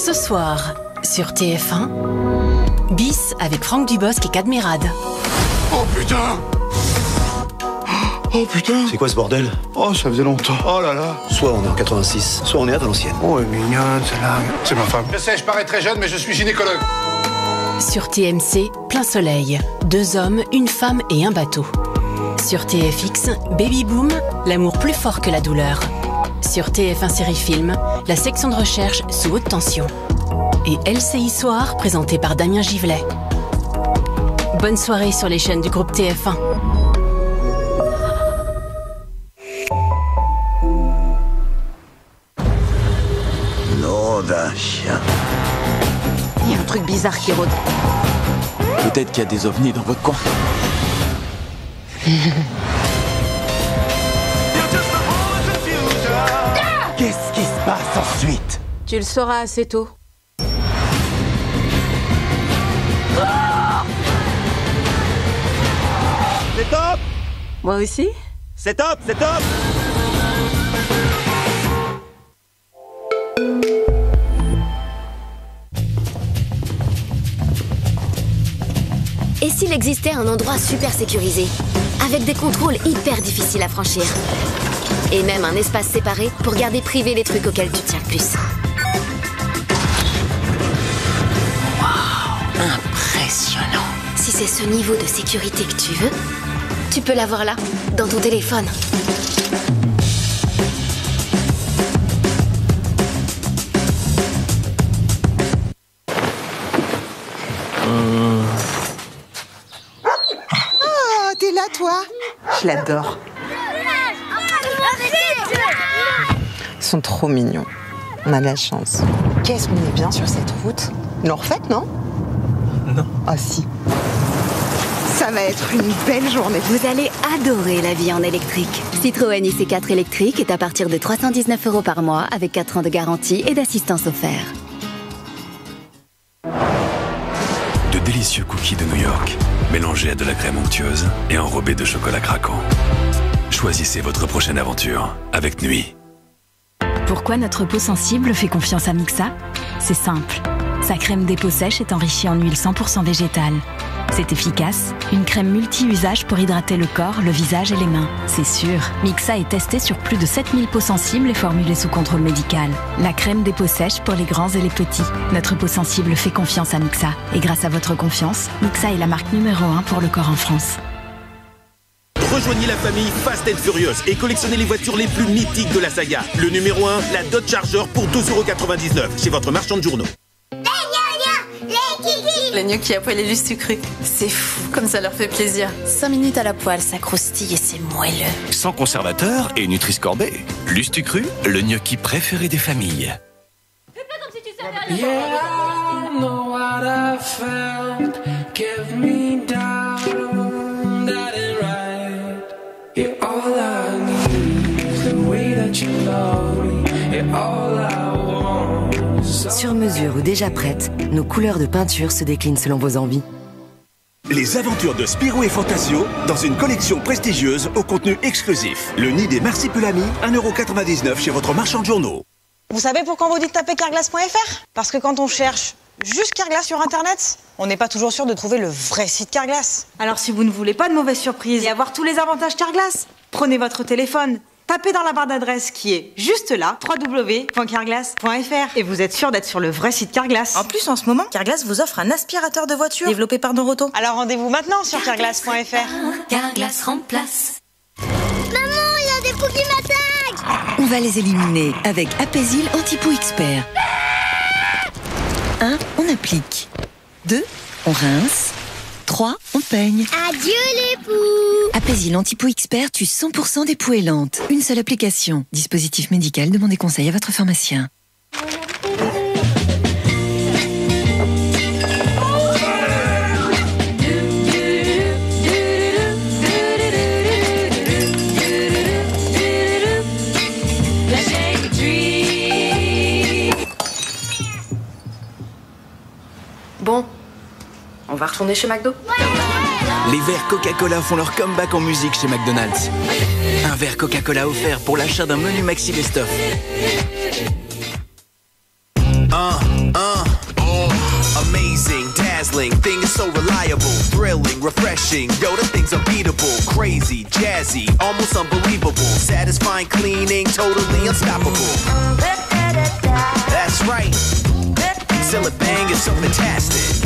Ce soir, sur TF1, Bis avec Franck Dubosc et Cadmerade. Oh putain! Oh putain! C'est quoi ce bordel? Oh, ça faisait longtemps. Oh là là. Soit on est en 86, soit on est à Valenciennes. Oh, elle est mignonne, celle-là. C'est ma femme. Je sais, je parais très jeune, mais je suis gynécologue. Sur TMC, Plein Soleil, 2 hommes, une femme et un bateau. Sur TFX, Baby Boom, l'amour plus fort que la douleur. Sur TF1 Série Film, la section de recherche sous haute tension. Et LCI Soir, présenté par Damien Givlet. Bonne soirée sur les chaînes du groupe TF1. Nom d'un chien. Il y a un truc bizarre qui rôde. Peut-être qu'il y a des ovnis dans votre coin. Qu'est-ce qui se passe ensuite? Tu le sauras assez tôt. C'est top! Moi aussi? C'est top! C'est top! Et s'il existait un endroit super sécurisé, avec des contrôles hyper difficiles à franchir, et même un espace séparé pour garder privé les trucs auxquels tu tiens le plus. Wow, impressionnant. Si c'est ce niveau de sécurité que tu veux, tu peux l'avoir là, dans ton téléphone. Oh, t'es là, toi? Je l'adore. Ils sont trop mignons. On a de la chance. Qu'est-ce qu'on est bien sur cette route? Ils l'ont refaite, non? Non. Ah si. Ça va être une belle journée. Vous allez adorer la vie en électrique. Citroën IC4 électrique est à partir de 319 € par mois avec 4 ans de garantie et d'assistance offerte. De délicieux cookies de New York, mélangés à de la crème onctueuse et enrobés de chocolat craquant. Choisissez votre prochaine aventure avec Nuit. Pourquoi notre peau sensible fait confiance à Mixa? C'est simple. Sa crème dépôt sèche est enrichie en huile 100% végétale. C'est efficace, une crème multi-usage pour hydrater le corps, le visage et les mains. C'est sûr, Mixa est testée sur plus de 7000 peaux sensibles et formulée sous contrôle médical. La crème dépôt sèche pour les grands et les petits. Notre peau sensible fait confiance à Mixa. Et grâce à votre confiance, Mixa est la marque numéro 1 pour le corps en France. Rejoignez la famille Fast and Furious et collectionnez les voitures les plus mythiques de la saga. Le numéro 1, la Dodge Charger pour 12,99 € chez votre marchand de journaux. Les gnocchis à poêler juste cru. C'est fou, comme ça leur fait plaisir. 5 minutes à la poêle, ça croustille et c'est moelleux. Sans conservateur et Nutri-Scorbet. Lustucru, le gnocchi préféré des familles. Fais pas comme si tu savais rien. Yeah, I know what I found. Give me down, that ain't right. You're all I need, the way that you love me. You're all I want. Sur mesure ou déjà prête, nos couleurs de peinture se déclinent selon vos envies. Les aventures de Spirou et Fantasio dans une collection prestigieuse au contenu exclusif. Le nid des marsipulamis, 1,99 € chez votre marchand de journaux. Vous savez pourquoi on vous dit de taper carglass.fr? Parce que quand on cherche juste Carglass sur Internet, on n'est pas toujours sûr de trouver le vrai site Carglass. Alors si vous ne voulez pas de mauvaises surprises et avoir tous les avantages Carglass, prenez votre téléphone, tapez dans la barre d'adresse qui est juste là, www.carglass.fr, et vous êtes sûr d'être sur le vrai site Carglass. En plus, en ce moment, Carglass vous offre un aspirateur de voiture développé par Noroto. Alors rendez-vous maintenant sur carglass.fr. Carglass remplace. Maman, il y a des poux qui m'attaquent! On va les éliminer avec Apaisil Anti-Poux Expert. 1. On applique. 2. On rince. 3. On peigne. Adieu les poux! Apaisil Anti-Poux Expert tue 100% des poux ailantes. Une seule application. Dispositif médical, demandez conseil à votre pharmacien. Bon, on va retourner chez McDo. Les verres Coca-Cola font leur comeback en musique chez McDonald's. Un verre Coca-Cola offert pour l'achat d'un menu Maxi Best-of. Amazing, dazzling, thing is so reliable. Thrilling, refreshing, yo, the thing's unbeatable. Crazy, jazzy, almost unbelievable. Satisfying, cleaning, totally unstoppable. That's right. Sillet Bang is so fantastic.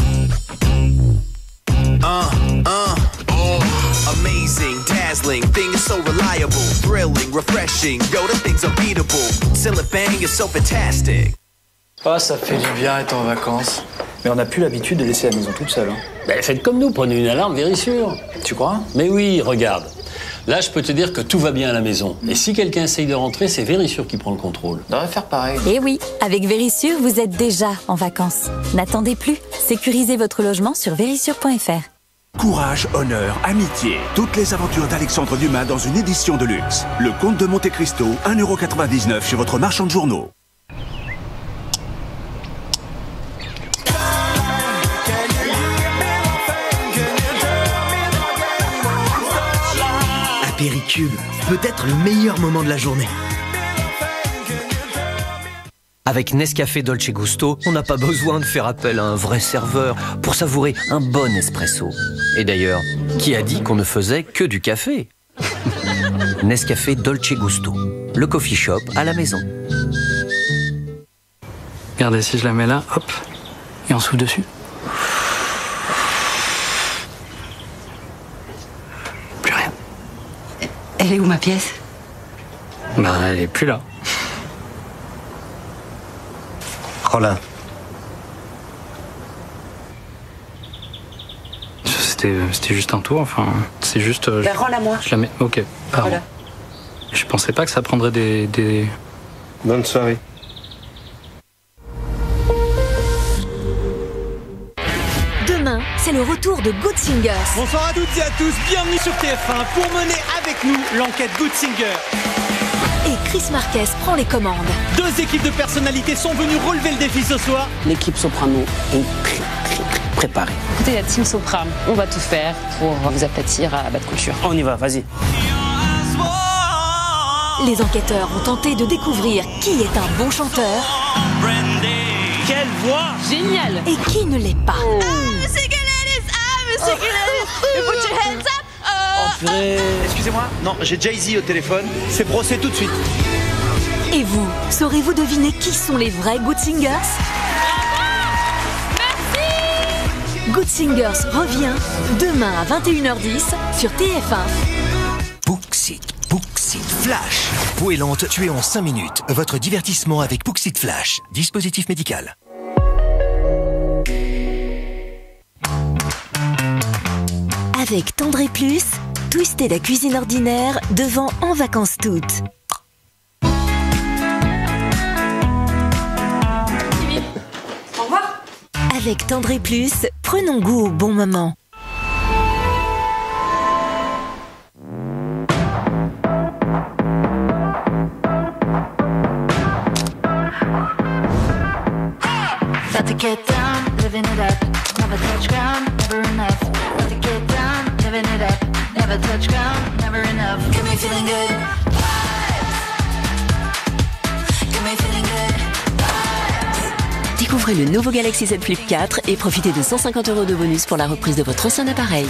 Amazing, dazzling, thing is so reliable. Thrilling, refreshing, yo, the thing's unbeatable. Sillet Bang is so fantastic. Ah, ça fait du bien être en vacances. Mais on n'a plus l'habitude de laisser la maison toute seule. Hein. Ben, faites comme nous, prenez une alarme Vérissure. Tu crois? Mais oui, regarde. Là, je peux te dire que tout va bien à la maison. Et si quelqu'un essaye de rentrer, c'est Vérissure qui prend le contrôle. On devrait faire pareil. Et oui, avec Vérissure, vous êtes déjà en vacances. N'attendez plus. Sécurisez votre logement sur vérissure.fr. Courage, honneur, amitié. Toutes les aventures d'Alexandre Dumas dans une édition de luxe. Le Comte de Monte Cristo, 1,99 € chez votre marchand de journaux. Apéricube, peut-être le meilleur moment de la journée. Avec Nescafé Dolce Gusto, on n'a pas besoin de faire appel à un vrai serveur pour savourer un bon espresso. Et d'ailleurs, qui a dit qu'on ne faisait que du café? Nescafé Dolce Gusto, le coffee shop à la maison. Regardez, si je la mets là, hop, et on souffle dessus. Plus rien. Elle est où ma pièce? Bah, elle est plus là. Roland. C'était juste un tour, enfin, c'est juste... Ben, rends-la moi. Je la mets, ok. Pardon. Voilà. Je pensais pas que ça prendrait des... Bonne soirée. Demain, c'est le retour de Good Singers. Bonsoir à toutes et à tous, bienvenue sur TF1 pour mener avec nous l'enquête Good Singer. Et Chris Marquez prend les commandes. 2 équipes de personnalités sont venues relever le défi ce soir. L'équipe Soprano est préparée. Écoutez, la team Soprano, on va tout faire pour vous aplatir à bas de couture. On y va, vas-y. Les enquêteurs ont tenté de découvrir qui est un bon chanteur. Quelle voix géniale. Et qui ne l'est pas. Put your hands up. Oh purée. Excusez-moi, non, j'ai Jay-Z au téléphone. C'est brossé tout de suite. Et vous, saurez-vous deviner qui sont les vrais Good Singers? Merci. Good Singers revient demain à 21h10 sur TF1. Booksite Flash. Poélante tuée en 5 minutes. Votre divertissement avec Booksite Flash. Dispositif médical. Avec Tendré Plus, twistez la cuisine ordinaire devant En Vacances Toutes. Au revoir. Avec Tendré Plus, prenons goût au bon moment. Got to get down, living it up. Never touch ground, never enough. Got to get down, living it up. Never touch ground, never enough. Get me feeling good. Get me feeling good. Découvrez le nouveau Galaxy Z Flip 4 et profitez de 150 € de bonus pour la reprise de votre ancien appareil.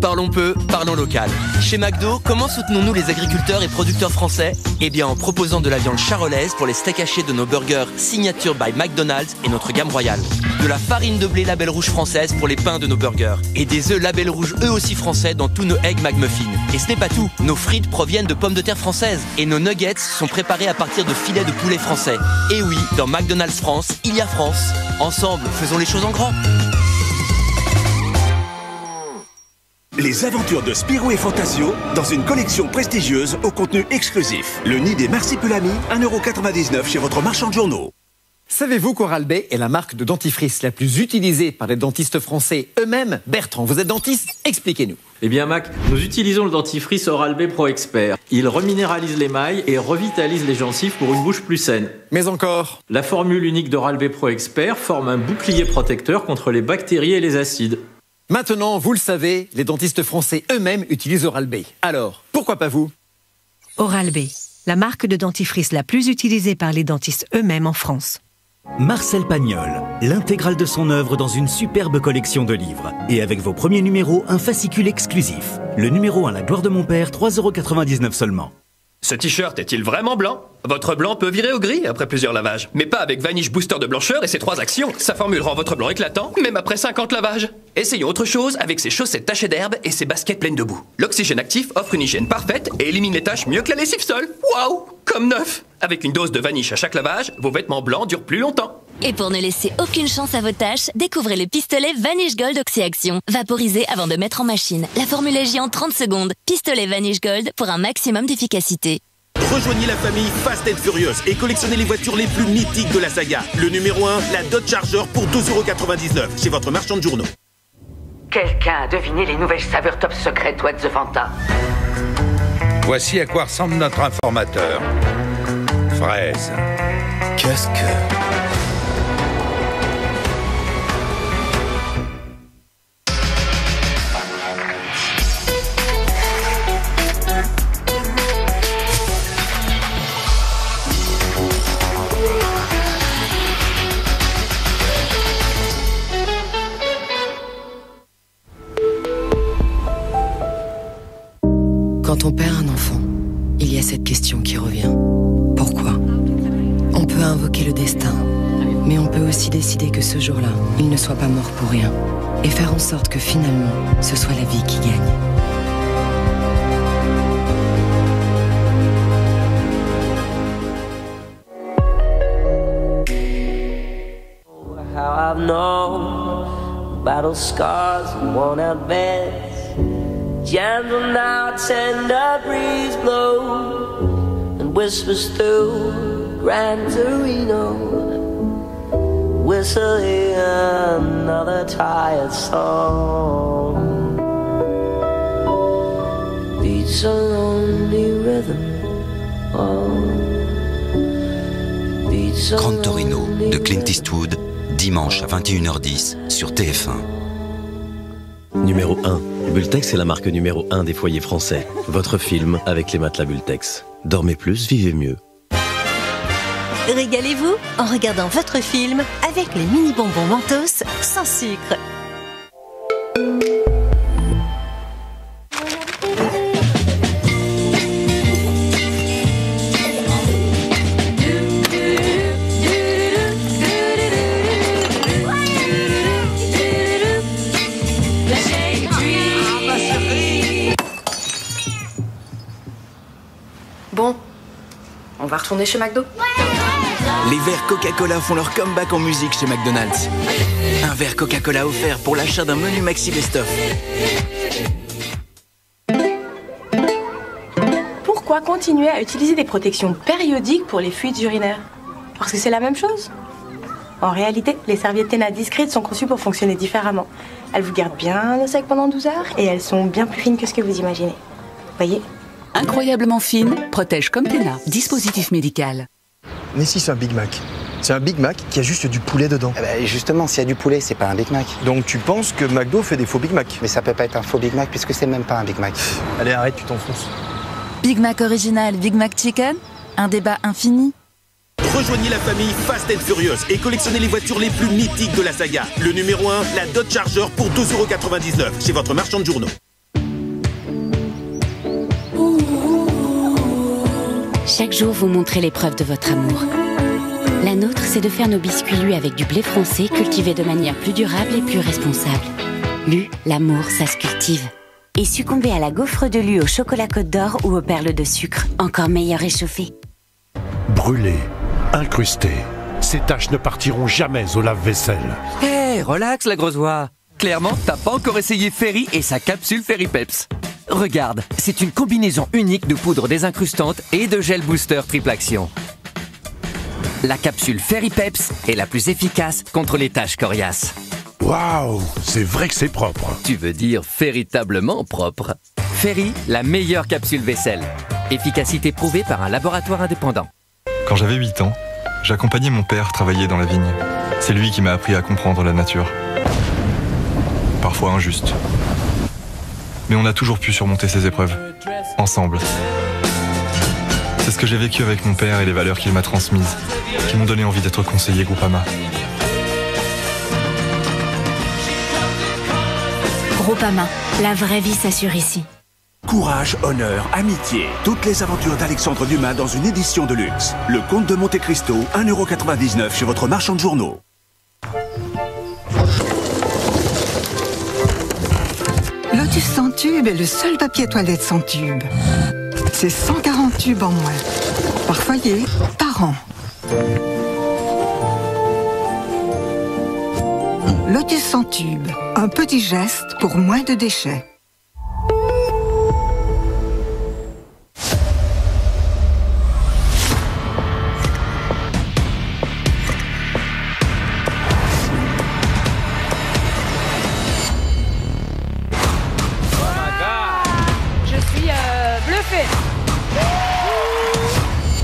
Parlons peu, parlons local. Chez McDo, comment soutenons-nous les agriculteurs et producteurs français? Eh bien en proposant de la viande charolaise pour les steaks hachés de nos burgers Signature by McDonald's et notre gamme royale. De la farine de blé label rouge française pour les pains de nos burgers. Et des œufs label rouge eux aussi français dans tous nos Egg McMuffins. Et ce n'est pas tout, nos frites proviennent de pommes de terre françaises. Et nos nuggets sont préparés à partir de filets de poulet français. Et oui, dans McDonald's France, il y a France. Ensemble, faisons les choses en grand. Les aventures de Spirou et Fantasio dans une collection prestigieuse au contenu exclusif. Le nid des marsipulamis, 1,99 € chez votre marchand de journaux. Savez-vous qu'Oral-B est la marque de dentifrice la plus utilisée par les dentistes français eux-mêmes? Bertrand, vous êtes dentiste? Expliquez-nous. Eh bien Mac, nous utilisons le dentifrice Oral-B Pro Expert. Il reminéralise l'émail et revitalise les gencives pour une bouche plus saine. Mais encore? La formule unique d'Oral-B Pro Expert forme un bouclier protecteur contre les bactéries et les acides. Maintenant, vous le savez, les dentistes français eux-mêmes utilisent Oral-B. Alors, pourquoi pas vous? Oral-B, la marque de dentifrice la plus utilisée par les dentistes eux-mêmes en France. Marcel Pagnol, l'intégrale de son œuvre dans une superbe collection de livres. Et avec vos premiers numéros, un fascicule exclusif. Le numéro 1, La gloire de mon père, 3,99 € seulement. Ce t-shirt est-il vraiment blanc? Votre blanc peut virer au gris après plusieurs lavages. Mais pas avec Vanish Booster de blancheur et ses 3 actions. Sa formule rend votre blanc éclatant, même après 50 lavages. Essayons autre chose avec ses chaussettes tachées d'herbe et ses baskets pleines de boue. L'oxygène actif offre une hygiène parfaite et élimine les taches mieux que la lessive seule. Waouh! Comme neuf! Avec une dose de Vanish à chaque lavage, vos vêtements blancs durent plus longtemps. Et pour ne laisser aucune chance à vos tâches, découvrez le pistolet Vanish Gold Oxy-Action. Vaporisé avant de mettre en machine. La formule agit en 30 secondes. Pistolet Vanish Gold pour un maximum d'efficacité. Rejoignez la famille Fast and Furious et collectionnez les voitures les plus mythiques de la saga. Le numéro 1, la Dodge Charger pour 12,99 € chez votre marchand de journaux. Quelqu'un a deviné les nouvelles saveurs top secrètes What the Fanta? Voici à quoi ressemble notre informateur. Fraise. Qu'est-ce que... Quand on perd un enfant, il y a cette question qui revient. Pourquoi? On peut invoquer le destin, mais on peut aussi décider que ce jour-là, il ne soit pas mort pour rien, et faire en sorte que finalement, ce soit la vie qui gagne. How I've known battle scars and worn out beds. Gentle now, tender breeze blow and whispers through Gran Torino, whistling another tired song. Beats a lonely rhythm. Beats a Gran Torino de Clint Eastwood, dimanche à 21h10 sur TF1. Numéro 1. Bultex est la marque numéro 1 des foyers français. Votre film avec les matelas Bultex. Dormez plus, vivez mieux. Régalez-vous en regardant votre film avec les mini bonbons Mentos sans sucre. Bon, on va retourner chez McDo. Les verres Coca-Cola font leur comeback en musique chez McDonald's. Un verre Coca-Cola offert pour l'achat d'un menu Maxi Best-of. Pourquoi continuer à utiliser des protections périodiques pour les fuites urinaires? Parce que c'est la même chose. En réalité, les serviettes Tena discrètes sont conçues pour fonctionner différemment. Elles vous gardent bien au sec pendant 12 heures et elles sont bien plus fines que ce que vous imaginez. Voyez? Incroyablement fine, protège comme Tena. Dispositif médical. Mais si, c'est un Big Mac. C'est un Big Mac qui a juste du poulet dedans. Justement, s'il y a du poulet, c'est pas un Big Mac. Donc tu penses que McDo fait des faux Big Mac? Mais ça peut pas être un faux Big Mac puisque c'est même pas un Big Mac. Allez, arrête, tu t'enfonces. Big Mac original, Big Mac Chicken, un débat infini. Rejoignez la famille Fast and Furious et collectionnez les voitures les plus mythiques de la saga. Le numéro 1, la Dodge Charger pour 12,99 € chez votre marchand de journaux. Chaque jour, vous montrez l'épreuve de votre amour. La nôtre, c'est de faire nos biscuits Lu avec du blé français cultivé de manière plus durable et plus responsable. Lu, l'amour, ça se cultive. Et succomber à la gaufre de Lu au chocolat Côte d'Or ou aux perles de sucre, encore meilleur réchauffé. Brûlé, incrusté, ces taches ne partiront jamais au lave-vaisselle. Hé, relax la grosse voix. Clairement, t'as pas encore essayé Ferry et sa capsule Ferry Peps. Regarde, c'est une combinaison unique de poudre désincrustante et de gel booster triple action. La capsule Ferry Peps est la plus efficace contre les taches coriaces. Waouh, c'est vrai que c'est propre. Tu veux dire véritablement propre. Ferry, la meilleure capsule vaisselle. Efficacité prouvée par un laboratoire indépendant. Quand j'avais 8 ans, j'accompagnais mon père travailler dans la vigne. C'est lui qui m'a appris à comprendre la nature. Parfois injuste. Mais on a toujours pu surmonter ces épreuves. Ensemble. C'est ce que j'ai vécu avec mon père et les valeurs qu'il m'a transmises, qui m'ont donné envie d'être conseiller Groupama. Groupama, la vraie vie s'assure ici. Courage, honneur, amitié. Toutes les aventures d'Alexandre Dumas dans une édition de luxe. Le Comte de Monte Cristo, 1,99 € chez votre marchand de journaux. Lotus sans tube est le seul papier toilette sans tube. C'est 140 tubes en moins. Par foyer, par an. Lotus sans tube. Un petit geste pour moins de déchets.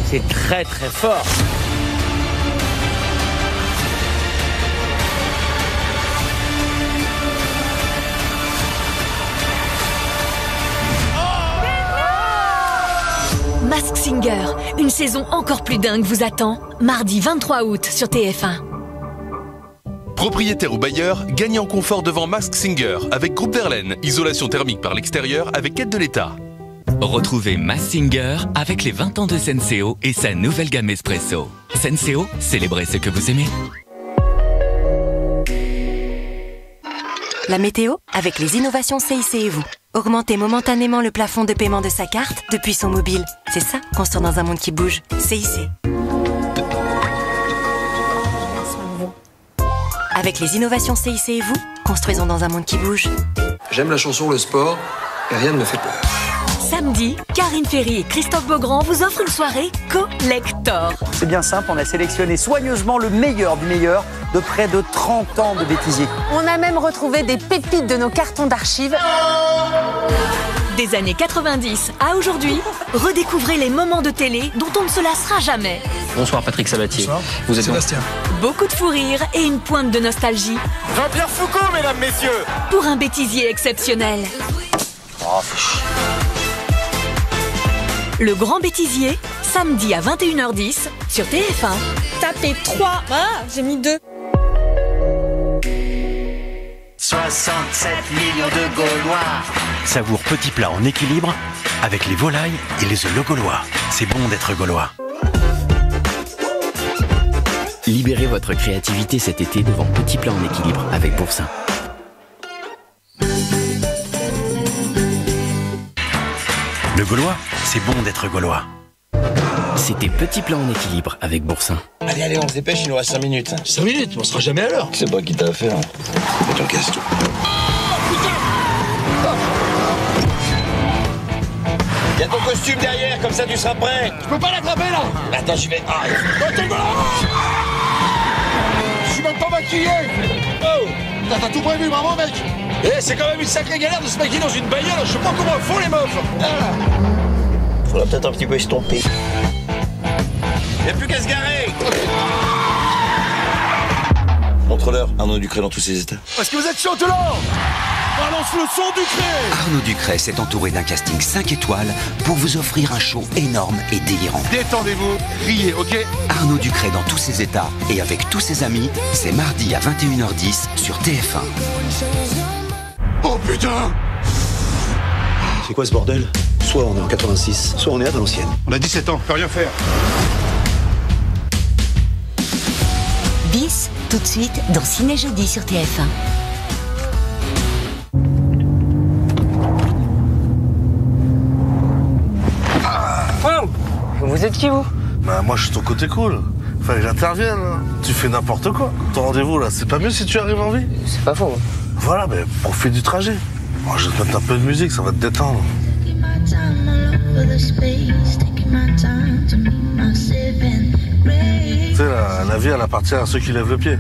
C'est très très fort. Masked Singer, une saison encore plus dingue vous attend, mardi 23 août sur TF1. Propriétaire ou bailleur, gagnez en confort devant Masked Singer avec Groupe Verlaine, isolation thermique par l'extérieur avec aide de l'État. Retrouvez Masked Singer avec les 20 ans de Senseo et sa nouvelle gamme Espresso. Senseo, célébrez ce que vous aimez. La météo avec les innovations CIC et vous. Augmentez momentanément le plafond de paiement de sa carte depuis son mobile. C'est ça, construire dans un monde qui bouge. CIC. Avec les innovations CIC et vous, construisons dans un monde qui bouge. J'aime la chanson, le sport, et rien ne me fait peur. Samedi, Karine Ferry et Christophe Beaugrand vous offrent une soirée collector. C'est bien simple, on a sélectionné soigneusement le meilleur du meilleur de près de 30 ans de bêtisier. On a même retrouvé des pépites de nos cartons d'archives. Des années 90 à aujourd'hui, redécouvrez les moments de télé dont on ne se lassera jamais. Bonsoir Patrick Sabatier. Bonsoir. Vous êtes Sébastien. Beaucoup de fou rire et une pointe de nostalgie. Jean-Pierre Foucault, mesdames, messieurs. Pour un bêtisier exceptionnel. Oh, fais chier. Le Grand Bêtisier, samedi à 21h10 sur TF1. Tapez 3. Ah, j'ai mis 2. 67 millions de Gaulois. Savoure petit plat en équilibre avec les volailles et les œufs le Gaulois. C'est bon d'être Gaulois. Libérez votre créativité cet été devant Petit plat en équilibre avec Boursin. Le Gaulois, c'est bon d'être Gaulois. C'était Petit plat en équilibre avec Boursin. Allez, on se dépêche, il nous reste 5 minutes. 5 minutes, on sera jamais à l'heure. C'est pas qui t'a affaire. Mets ton casque. Il y a ton costume derrière, comme ça tu seras prêt. Je peux pas l'attraper là. Attends, j'y vais. Je suis même pas maquillé. Oh, t'as tout prévu, bravo mec. Eh, c'est quand même une sacrée galère de se maquiller dans une bagnole. Je sais pas comment font les meufs. Faudra peut-être un petit peu estomper. Y'a plus qu'à se garer. Contrôleur, Arnaud Ducret dans tous ses états. Parce que vous êtes chaud tout là. Balance le son Ducret. Arnaud Ducret s'est entouré d'un casting 5 étoiles pour vous offrir un show énorme et délirant. Détendez-vous, riez, ok? Arnaud Ducret dans tous ses états et avec tous ses amis, c'est mardi à 21h10 sur TF1. Oh putain! C'est quoi ce bordel? Soit on est en 86, soit on est à Valenciennes. On a 17 ans, on peut rien faire. Bis, tout de suite dans Ciné Jeudi sur TF1. Vous êtes qui vous? Bah moi je suis ton côté cool. Fallait que j'intervienne. Hein. Tu fais n'importe quoi. Ton rendez-vous là, c'est pas mieux si tu arrives en vie? C'est pas faux. Voilà, mais profite du trajet. Moi, je vais te mettre un peu de musique, ça va te détendre. Tu sais, la vie elle appartient à ceux qui lèvent le pied.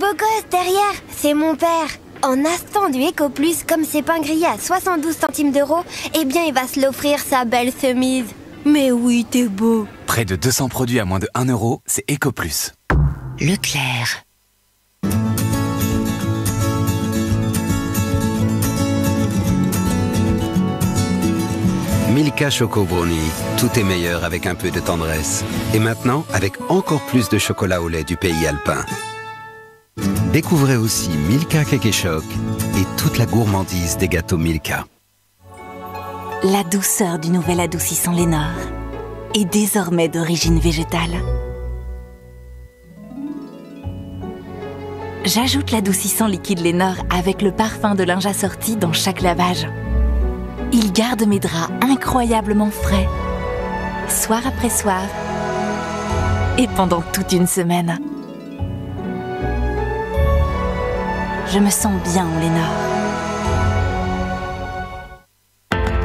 beau gosse derrière, c'est mon père. En achetant du EcoPlus comme ses pains grillés à 72 centimes d'euros, eh bien il va se l'offrir sa belle chemise. Mais oui, t'es beau. Près de 200 produits à moins de 1 euro, c'est EcoPlus. Leclerc. Milka Choco Brownie, tout est meilleur avec un peu de tendresse. Et maintenant, avec encore plus de chocolat au lait du pays alpin. Découvrez aussi Milka Cake Choc et toute la gourmandise des gâteaux Milka. La douceur du nouvel adoucissant Lénore est désormais d'origine végétale. J'ajoute l'adoucissant liquide Lénore avec le parfum de linge assorti dans chaque lavage. Il garde mes draps incroyablement frais, soir après soir, et pendant toute une semaine. Je me sens bien en Lénore.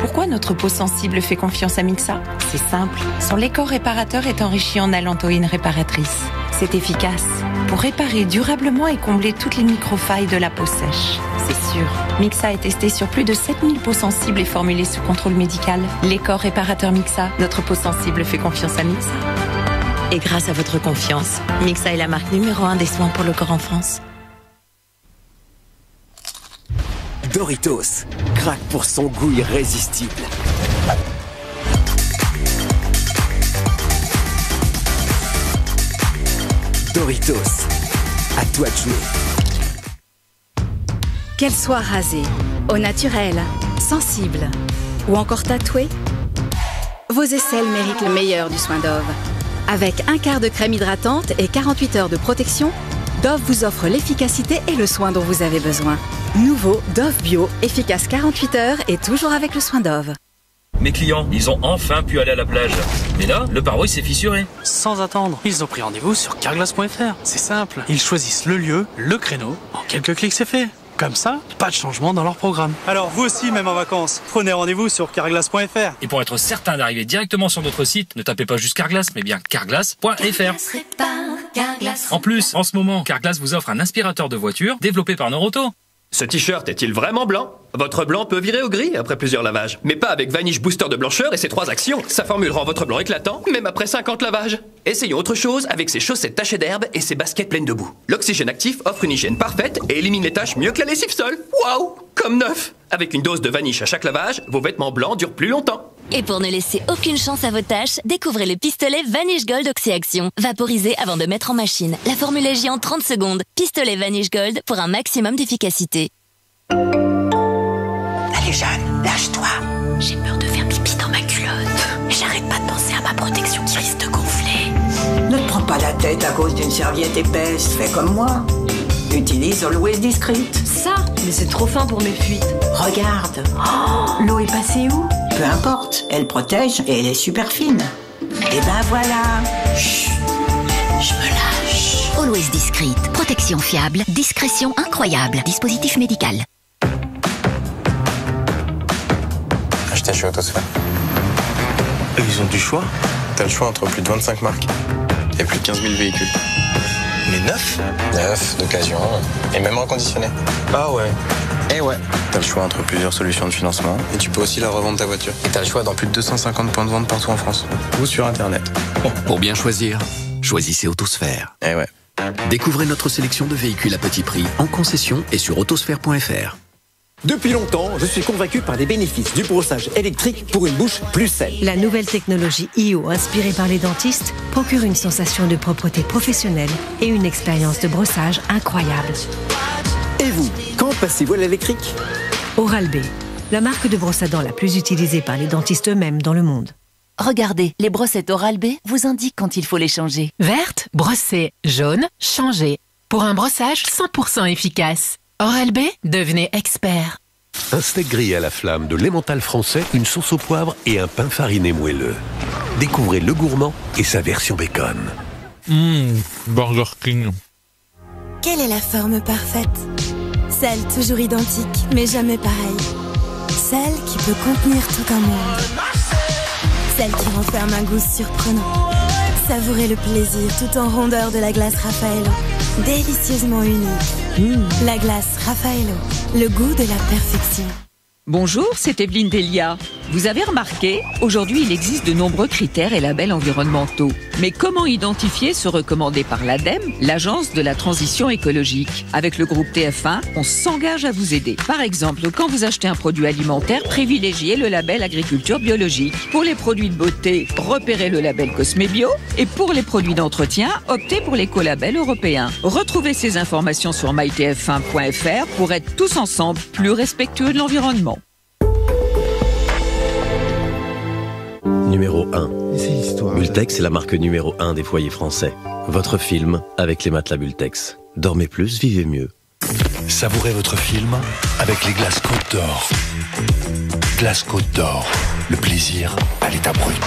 Pourquoi notre peau sensible fait confiance à Mixa? C'est simple, son lait corps réparateur est enrichi en allantoïne réparatrice. C'est efficace pour réparer durablement et combler toutes les microfailles de la peau sèche. C'est sûr, Mixa est testé sur plus de 7000 peaux sensibles et formulé sous contrôle médical. Les corps réparateurs Mixa, notre peau sensible fait confiance à Mixa. Et grâce à votre confiance, Mixa est la marque numéro 1 des soins pour le corps en France. Doritos craque pour son goût irrésistible. Doritos, à toi de jouer. Qu'elle soit rasée, au naturel, sensible ou encore tatouée, vos aisselles méritent le meilleur du soin Dove. Avec un quart de crème hydratante et 48 heures de protection, Dove vous offre l'efficacité et le soin dont vous avez besoin. Nouveau Dove Bio, efficace 48 heures et toujours avec le soin Dove. Mes clients, ils ont enfin pu aller à la plage. Mais là, le pare-brise s'est fissuré. Sans attendre, ils ont pris rendez-vous sur carglass.fr. C'est simple, ils choisissent le lieu, le créneau. En quelques clics, c'est fait. Comme ça, pas de changement dans leur programme. Alors vous aussi, même en vacances, prenez rendez-vous sur carglass.fr. Et pour être certain d'arriver directement sur notre site, ne tapez pas juste Carglass, mais bien carglass.fr. En plus, en ce moment, Carglass vous offre un aspirateur de voiture développé par Noroto. Ce t-shirt est-il vraiment blanc? Votre blanc peut virer au gris après plusieurs lavages. Mais pas avec Vanish Booster de blancheur et ses 3 actions. Sa formule rend votre blanc éclatant, même après 50 lavages. Essayons autre chose avec ses chaussettes tachées d'herbe et ses baskets pleines de boue. L'oxygène actif offre une hygiène parfaite et élimine les taches mieux que la lessive seule. Waouh! Comme neuf! Avec une dose de Vanish à chaque lavage, vos vêtements blancs durent plus longtemps. Et pour ne laisser aucune chance à vos tâches, découvrez le pistolet Vanish Gold Oxy-Action. Vaporisé avant de mettre en machine. La formule agit en 30 secondes. Pistolet Vanish Gold pour un maximum d'efficacité. Allez Jeanne, lâche-toi. J'ai peur de faire pipi dans ma culotte. J'arrête pas de penser à ma protection qui risque de gonfler. Ne te prends pas la tête à cause d'une serviette épaisse, fais comme moi. Utilise Always Discreet. Ça, mais c'est trop fin pour mes fuites. Regarde. Oh, l'eau est passée où? Peu importe, elle protège et elle est super fine. Et ben voilà. Chut, je me lâche. Always Discreet. Protection fiable, discrétion incroyable. Dispositif médical. Acheter chez Autosphère. Ils ont du choix? T'as le choix entre plus de 25 marques et plus de 15 000 véhicules. Mais neuf? Neuf, d'occasion, et même reconditionné. Ah ouais. Et ouais. T'as le choix entre plusieurs solutions de financement et tu peux aussi la revendre ta voiture. Et t'as le choix dans plus de 250 points de vente partout en France ou sur Internet. Pour bien choisir, choisissez Autosphère. Eh ouais. Découvrez notre sélection de véhicules à petit prix en concession et sur autosphère.fr. Depuis longtemps, je suis convaincu par les bénéfices du brossage électrique pour une bouche plus saine. La nouvelle technologie IO, inspirée par les dentistes, procure une sensation de propreté professionnelle et une expérience de brossage incroyable. Et vous, quand passez-vous à l'électrique? Oral-B, la marque de brosse à dents la plus utilisée par les dentistes eux-mêmes dans le monde. Regardez, les brossettes Oral-B vous indiquent quand il faut les changer. Verte, brosser. Jaune, changer. Pour un brossage 100% efficace. Oral-B, devenez expert. Un steak grillé à la flamme de l'Emmental français, une sauce au poivre et un pain fariné moelleux. Découvrez le gourmand et sa version bacon. Burger King. Quelle est la forme parfaite? Celle toujours identique, mais jamais pareille. Celle qui peut contenir tout un monde. Celle qui renferme un goût surprenant. Savourez le plaisir tout en rondeur de la glace Raffaello. Délicieusement unique. La glace Raffaello. Le goût de la perfection. Bonjour, c'est Evelyne Delia. Vous avez remarqué, aujourd'hui il existe de nombreux critères et labels environnementaux. Mais comment identifier ceux recommandés par l'ADEME, l'Agence de la transition écologique? Avec le groupe TF1, on s'engage à vous aider. Par exemple, quand vous achetez un produit alimentaire, privilégiez le label agriculture biologique. Pour les produits de beauté, repérez le label Cosmé Bio. Et pour les produits d'entretien, optez pour l'écolabel européen. Retrouvez ces informations sur mytf1.fr pour être tous ensemble plus respectueux de l'environnement. Numéro 1. Bultex est la marque numéro 1 des foyers français. Votre film avec les matelas Bultex. Dormez plus, vivez mieux. Savourez votre film avec les glaces Côte d'Or. Glace Côte d'Or, le plaisir à l'état brut.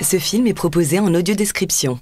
Ce film est proposé en audiodescription.